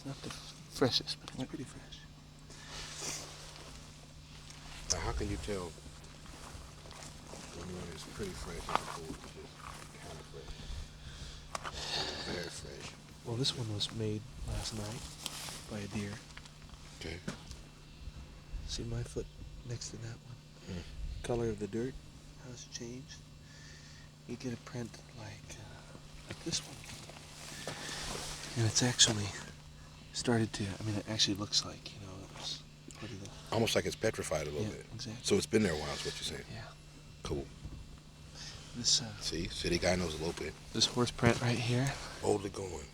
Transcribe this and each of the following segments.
It's not the freshest, but it's pretty fresh. Now, how can you tell when one is pretty fresh as opposed to just kind of fresh? Very fresh. Well, this one was made last night by a deer. Okay. See my foot next to that one? Mm. Color of the dirt, how it's changed. You get a print like this one. And it's actually started to, I mean, it actually looks like, you know, it was part of the... Almost like it's petrified a little bit. Exactly. So it's been there a while, is what you're saying. Yeah. Cool. This, see, city guy knows a little bit. This horse print right here. Boldly going.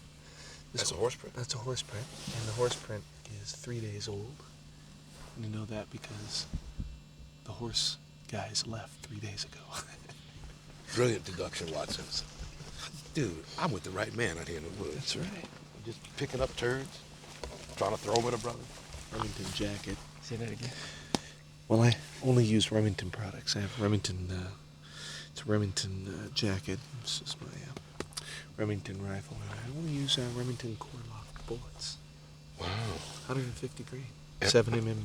That's a horse print? That's a horse print. And the horse print is 3 days old. And you know that because the horse guys left 3 days ago. Brilliant deduction, Watson. Dude, I'm with the right man out here in the woods. That's right. Just picking up turds, trying to throw them at a brother. Remington jacket. Say that again. Well, I only use Remington products. I have Remington, it's a Remington jacket. This is my Remington rifle. And I only use Remington core-locked bullets. Wow. 150 grain. 7mm mag.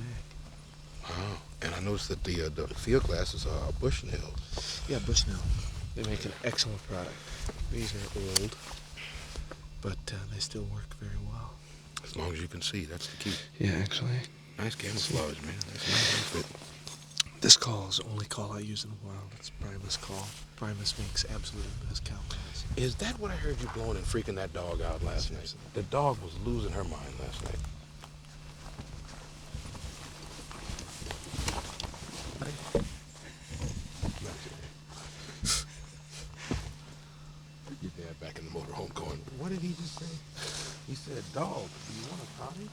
Wow. And I noticed that the field glasses are Bushnell. Yeah, Bushnell. They make an excellent product. These are old, but they still work very well. As long as you can see, that's the key. Yeah, actually. Nice camouflage, man. That's nice outfit. This call is the only call I use in the wild. It's Primus call. Primus makes absolutely the best cow calls. Is that what I heard you blowing and freaking that dog out last night? The dog was losing her mind last night. Your dad back in the motorhome going, what did he just say? He said, dog, do you want a potty?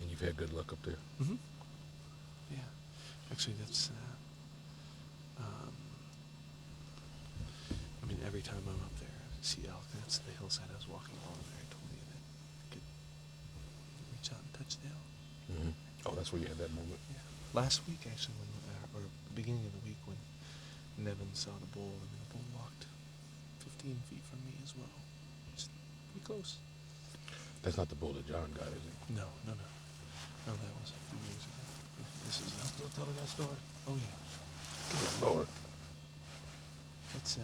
And you've had good luck up there? Mm-hmm. Yeah. Actually, that's, I mean, every time I'm up there, I see elk. That's the hillside I was walking along there. I told you that I could reach out and touch the elk. Mm-hmm. Oh, that's where you had that moment? Yeah. Last week, actually, or beginning of the week, when Nevin saw the bull, and the bull walked 15 feet from me as well. Just pretty close. That's not the bull that John got, is it? No. No, that was a few years ago. This is Still telling that story? Oh, yeah. Good Lord. It's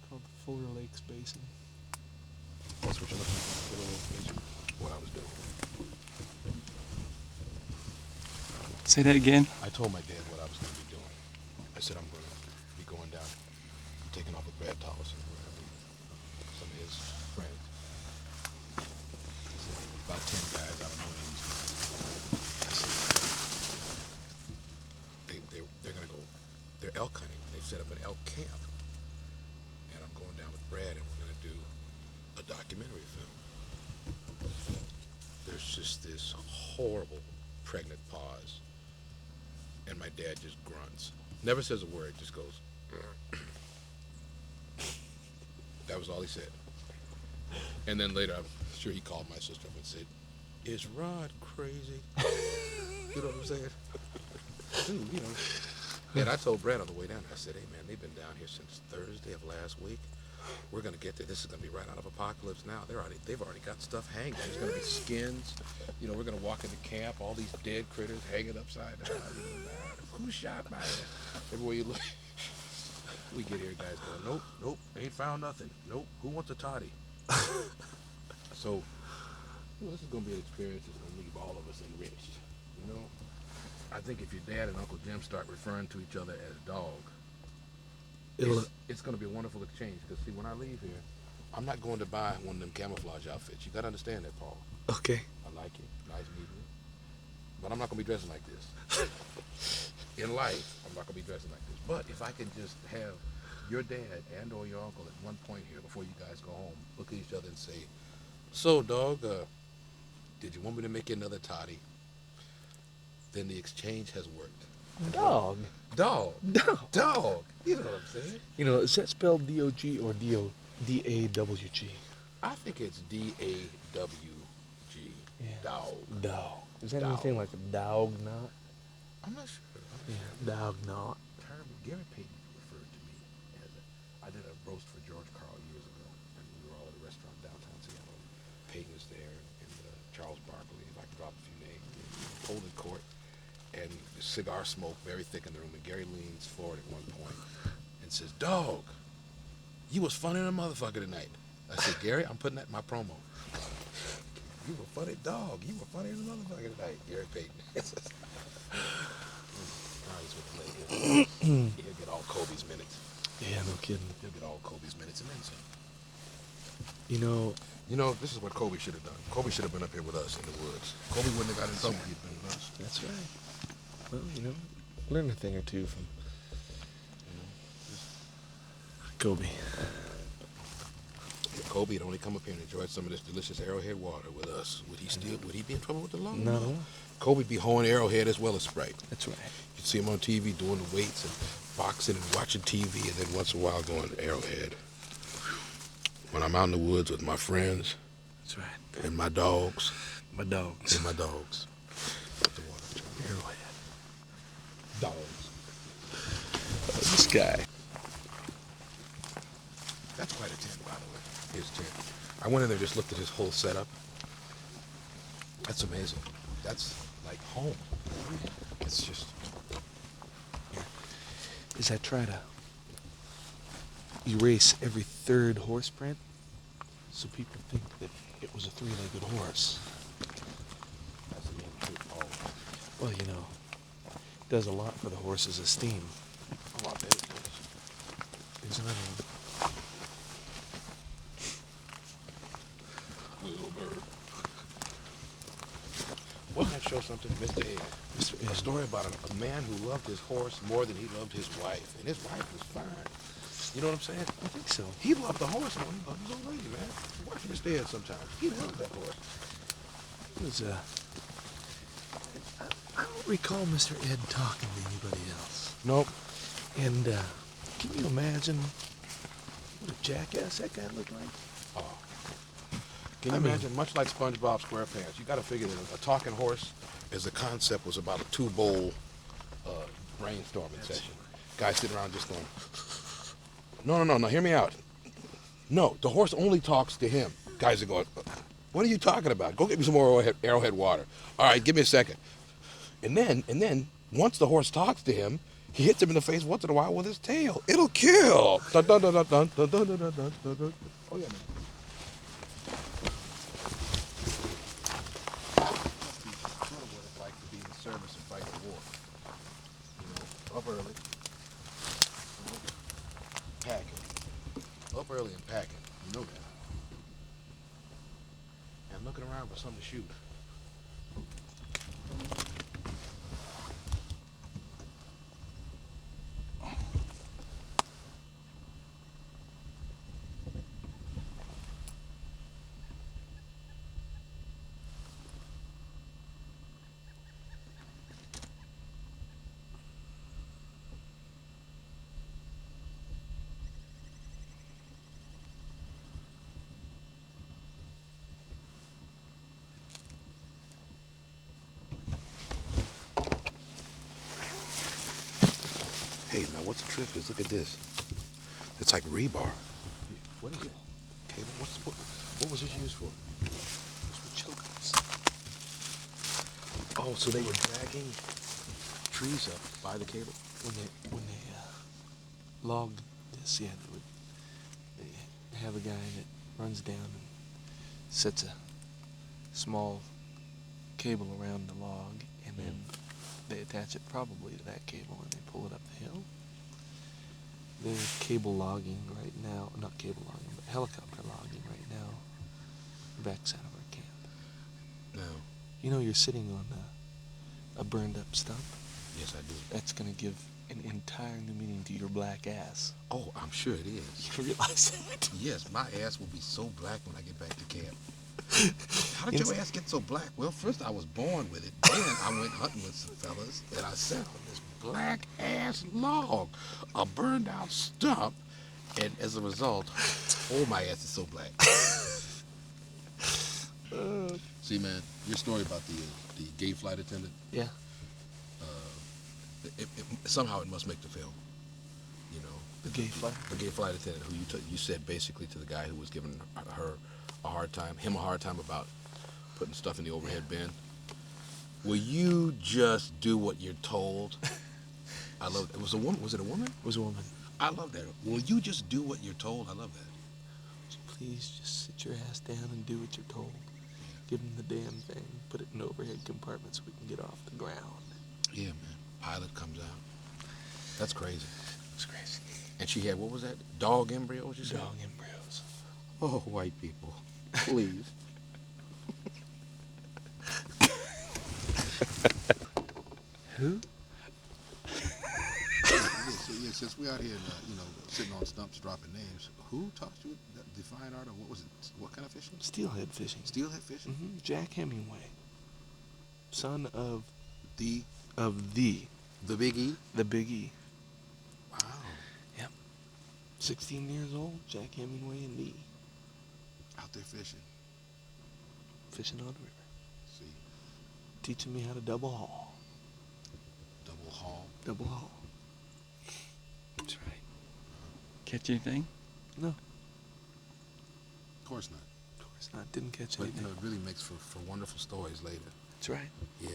called the Fuller Lakes Basin. That's what you're looking for? Fuller Lakes Basin? What I was doing. Say that again? I told my dad what I was going to be doing. I said I'm going to be going down, taking off with Brad Thomas and some of his friends. About 10 guys, I don't know names. They're going to go, they're elk hunting. They've set up an elk camp. And I'm going down with Brad and we're going to do a documentary film. There's just this horrible pregnant pause. And my dad just grunts. Never says a word, just goes. That was all he said. And then later, I'm sure he called my sister up and said, is Rod crazy? You know what I'm saying? Dude, you know. And I told Brad on the way down, I said, hey man, they've been down here since Thursday of last week. We're gonna get there. This is gonna be right out of Apocalypse Now. They've already got stuff hanging. There's gonna be skins. You know, we're gonna walk into camp, all these dead critters hanging upside down. Who shot my ass? Everywhere you look. We get here, guys going, nope, ain't found nothing. Nope, who wants a toddy? So, you know, this is gonna be an experience that's gonna leave all of us enriched. You know, I think if your dad and Uncle Jim start referring to each other as dog, it's going to be a wonderful exchange. Because see, when I leave here, I'm not going to buy one of them camouflage outfits. You got to understand that, Paul. Okay. I like you. Nice meeting you. But I'm not going to be dressing like this. In life, I'm not going to be dressing like this. But if I can just have your dad and or your uncle at one point here before you guys go home look at each other and say, "So, dog, did you want me to make you another toddy?" Then the exchange has worked. Dog. Dog. Dog. Dog. You know what I'm saying? You know, is that spelled D-O-G or D-A-W-G? I think it's D-A-W-G. Yeah. Dog. Dog. Is that Dog. anything like a dog knot? I'm not sure. Dog knot. Term Gary Payton referred to me as I did a roast for George Carl years ago, and we were all at a restaurant downtown Seattle. Payton was there, and Charles Barkley, if I can drop a few names, holding court, and cigar smoke very thick in the room. And Gary leans forward at one point and says, "Dog, you was funny than a motherfucker tonight." I said, "Gary, I'm putting that in my promo." "You were funny, dog. You were funny than a motherfucker tonight, Gary Payton." He'll get all Kobe's minutes. Yeah, no kidding. He'll get all Kobe's minutes and then some. You know, This is what Kobe should have done. Kobe should have been up here with us in the woods. Kobe wouldn't have got in trouble if he'd been with us. that's right. Well, you know, learn a thing or two from Kobe. If Kobe had only come up here and enjoyed some of this delicious Arrowhead water with us, would he be in trouble with the law? No. Kobe be hoeing Arrowhead as well as Sprite. That's right. You'd see him on TV doing the weights and boxing and watching TV, and then once in a while going Arrowhead. When I'm out in the woods with my friends That's right. and my dogs, My dogs. Put the water. Arrowhead. Dogs. This guy. That's quite a tent, by the way. His tent. I went in there, just looked at his whole setup. That's amazing. That's like home. It's just. Is I try to erase every third horse print so people think that it was a three-legged horse. That's the main truth. Oh, Well, you know, it does a lot for the horse's esteem. I bet it is. Isn't it? Little bird. Wasn't that show something, Mr. Ed? A story about a man who loved his horse more than he loved his wife, and his wife was fine. You know what I'm saying? I think so. He loved the horse more than he loved his old lady, man. Watch Mr. Ed sometimes. He loved that horse. It was, I don't recall Mr. Ed talking to anybody else. Nope. And, can you imagine what a jackass that guy looked like? Oh. Can you imagine, much like SpongeBob SquarePants, you got to figure that a talking horse, as a concept, was about a 2-bowl brainstorming session. Guys sitting around just going, no, hear me out. No, the horse only talks to him. Guys are going, what are you talking about? Go get me some more Arrowhead water. All right, give me a second. And then, once the horse talks to him, he hits him in the face once in a while with his tail. It'll kill. Dun, dun, dun, dun, dun, dun, dun, dun, dun, dun, dun. Oh, yeah, man. Service and fight the war. You know, up early, packing. Up early and packing. You know that. And looking around for something to shoot. Hey, now what's the trick is, look at this. It's like rebar. What is it? Cable? What was this used for? Those were chokers. Oh, so they were dragging trees up by the cable? When they logged this, they have a guy that runs down and sets a small cable around the log, and then they attach it probably to that cable and they pull it up the hill. They're cable logging right now, not cable logging, but helicopter logging right now, backside of our camp. No. You know, you're sitting on a burned up stump. Yes, I do. That's going to give an entire new meaning to your black ass. Oh, I'm sure it is. You realize that? Yes, my ass will be so black when I get back to camp. How did your ass get so black? Well, first I was born with it. Then I went hunting with some fellas, and I sat on this black ass log, a burned out stump, and as a result, oh, my ass is so black. See, man, your story about the gay flight attendant. Yeah. Somehow it must make the film. You know, The gay flight attendant who you said basically to the guy who was giving him a hard time about putting stuff in the overhead bin. Will you just do what you're told? I love it. Was a woman? Was it a woman? It was a woman. I love that. Will you just do what you're told? I love that. Please just sit your ass down and do what you're told. Give him the damn thing. Put it in overhead compartment so we can get off the ground. Yeah, man. Pilot comes out. That's crazy. It's crazy. And she had, what was that? Dog embryos, you said? Dog embryos. Oh, white people. Please. Who? Yeah, since we're out here, sitting on stumps dropping names, who taught you the fine art of, what was it? What kind of fishing? Steelhead fishing. Steelhead fishing? Mm-hmm. Jack Hemingway. Son of The Big E? The Big E. Wow. Yep. 16 years old, Jack Hemingway and me. Out there fishing. Fishing on the river. See. Teaching me how to double haul. Double haul. Double haul. That's right. Catch anything? No, Of course not. of course not. Didn't catch But, anything. it really makes for wonderful stories later. That's right. Yeah.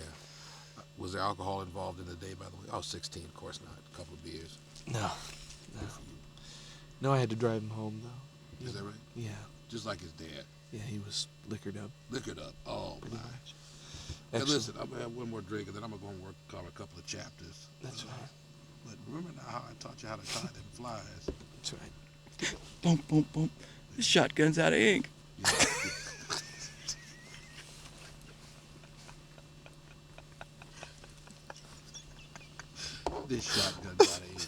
Was there alcohol involved in the day, by the way? I was 16, of course not. A couple of beers. No. Good for you. No, I had to drive him home, though. Is that right? Yeah. Just like his dad. Yeah, he was liquored up. Liquored up. Oh, Pretty my. much. Hey, Actually, listen, I'm going to have one more drink, and then I'm going to go and work on a couple of chapters. That's right. But remember now how I taught you how to tie them flies? That's right. Boom, boom, boom. This shotgun's out of ink. Yeah. This shotgun's out of ink.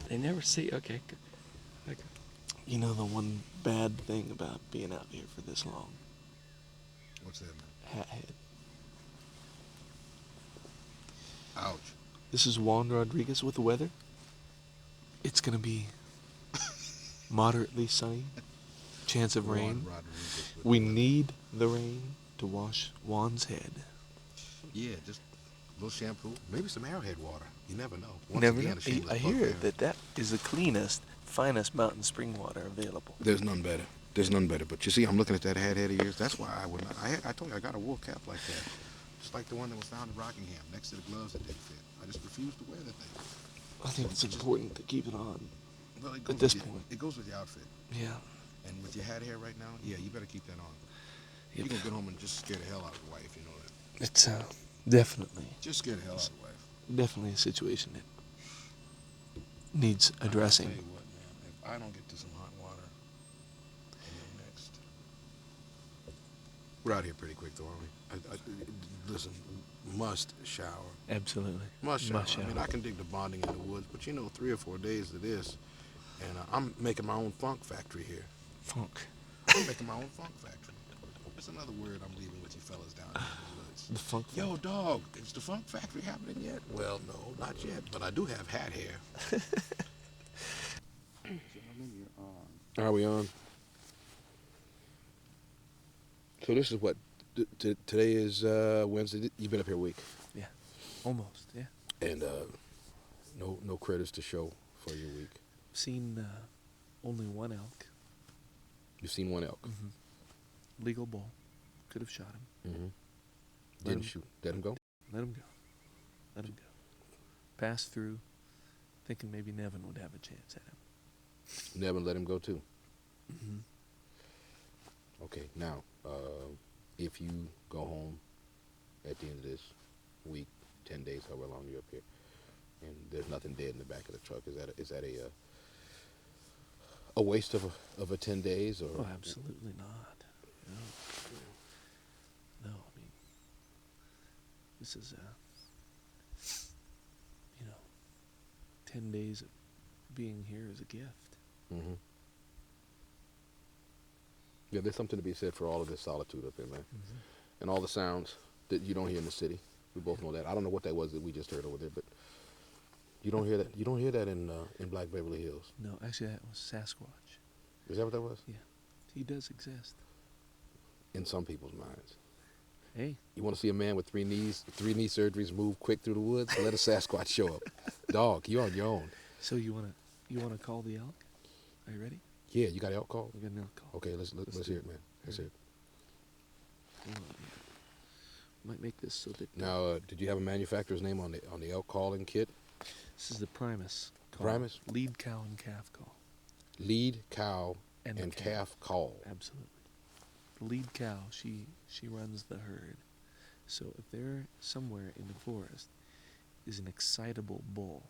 They never see. Okay. Good. Okay. You know the one bad thing about being out here for this long? What's that, man? Hat head. Ouch. This is Juan Rodriguez with the weather. It's going to be moderately sunny. Chance of rain. Juan Rodriguez with We the weather. need the rain to wash Juan's head. Yeah, just a little shampoo. Maybe some Arrowhead water. You never know. Once Never again, know. a shameless I plug hear there. that is the cleanest, finest mountain spring water available. There's none better. There's none better. But you see, I'm looking at that hat head of yours. That's why I would not. I told you I got a wool cap like that. Just like the one that was found in Rockingham, next to the gloves that didn't fit. I just refused to wear that thing. I think it's important to keep it on. Well, it At goes this with your- point. It goes with your outfit. Yeah. And with your hat hair right now, yeah, you better keep that on. Yep. You're going to get home and just scare the hell out of your wife, you know that. It's definitely, Just scare the hell out of your wife. definitely a situation that needs addressing. I'll tell you what, man, if I don't get to some hot water, and you're next. We're out here pretty quick, though, aren't we? Listen, must shower. Absolutely. Must shower. Must I mean, shower. I can dig the bonding in the woods, but 3 or 4 days of this, and I'm making my own funk factory here. Funk. I'm making my own funk factory. That's another word I'm leaving with you fellas down in the woods. The funk. Yo, dog, is the funk factory happening yet? Well, no, not yet, but I do have hat hair. Gentlemen, you're on. Are we on? So this is what? Today is Wednesday. You've been up here a week. Yeah. Almost. Yeah. And no critters to show for your week. Seen only one elk. You've seen one elk. Mm-hmm. Legal bull. Could have shot him. Mm-hmm. Let Didn't him- shoot. Let him go. Let him go. Let him go. Passed through, thinking maybe Nevin would have a chance at him. Nevin let him go too. Mm-hmm. Okay. Now, if you go home at the end of this week, 10 days, however long you're up here, and there's nothing dead in the back of the truck, is that a waste of a 10 days or? Oh, absolutely not. No. No, I mean, this is, 10 days of being here is a gift. Mm-hmm. Yeah, there's something to be said for all of this solitude up here, man. Mm-hmm. And all the sounds that you don't hear in the city. We both know that. I don't know what that was that we just heard over there, but you don't hear that. You don't hear that in Black Beverly Hills. No, actually, that was Sasquatch. Is that what that was? Yeah, he does exist. In some people's minds. Hey, You want to see a man with 3 knee surgeries move quick through the woods? Let a Sasquatch show up. Dog, you're on your own. so you wanna call the elk? Are you ready? Yeah, you got elk call? We got an elk call. Okay, let's hear it, man. Let's hear it. Hold on, yeah. Might make this so that Now, did you have a manufacturer's name on the elk calling kit? this is the Primus call. Primus? Lead cow and calf call. Lead cow and calf. calf call. Absolutely. The lead cow, she runs the herd. So if there somewhere in the forest is an excitable bull,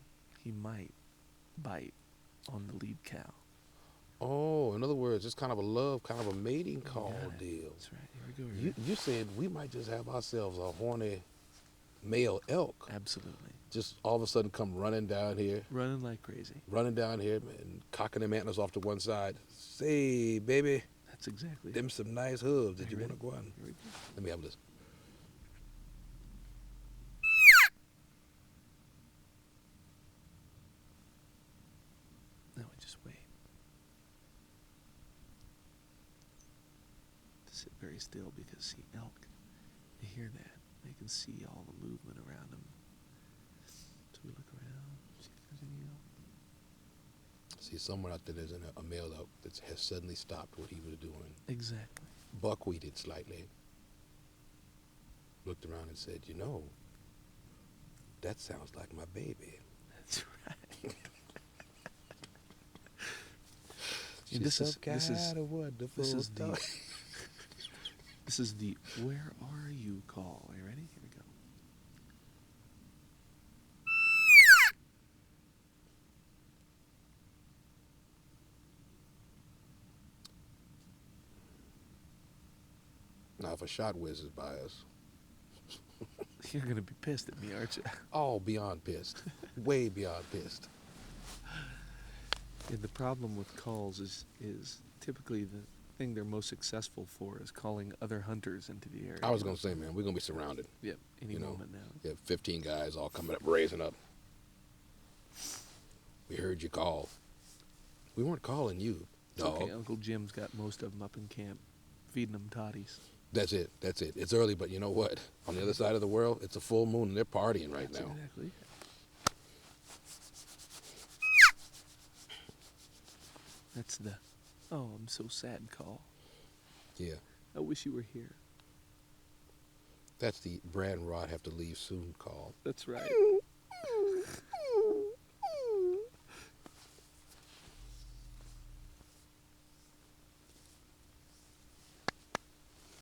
he might bite on the lead cow. Oh, in other words, it's kind of a love, kind of a mating call got it. deal. That's right. Here we go. You said we might just have ourselves a horny male elk. Absolutely. Just all of a sudden come running down here. Running like crazy. Running down here and cocking them antlers off to one side. Say, baby, That's exactly it. them some nice hooves that Are you you want to ready? go on. Here we go. Let me have this. Now we just wait. To sit very still because see, elk, they hear that. They can see all the movement around them. So we look around, see if there's any elk. See, somewhere out there there's a male elk that has suddenly stopped what he was doing. Exactly. Buckwheated slightly. Looked around and said, you know, that sounds like my baby. That's right. She's this some is this is kind of wonderful this is the dog. this is the where are you call. Are you ready? Here we go. Now, if a shot whizzes by us, You're gonna be pissed at me, aren't you? all beyond pissed, way beyond pissed. And the problem with calls is typically the thing they're most successful for is calling other hunters into the area. I was going to say, man, we're going to be surrounded. Yep, any you know, moment now. You have 15 guys all coming up, raising up. We heard you call. We weren't calling you, It's dog. okay, Uncle Jim's got most of them up in camp, feeding them toddies. That's it. That's it. It's early, but you know what? On the other side of the world, it's a full moon, and they're partying right That's now. exactly. That's the, oh, I'm so sad call. Yeah. I wish you were here. That's the Brad and Rod have to leave soon call. That's right.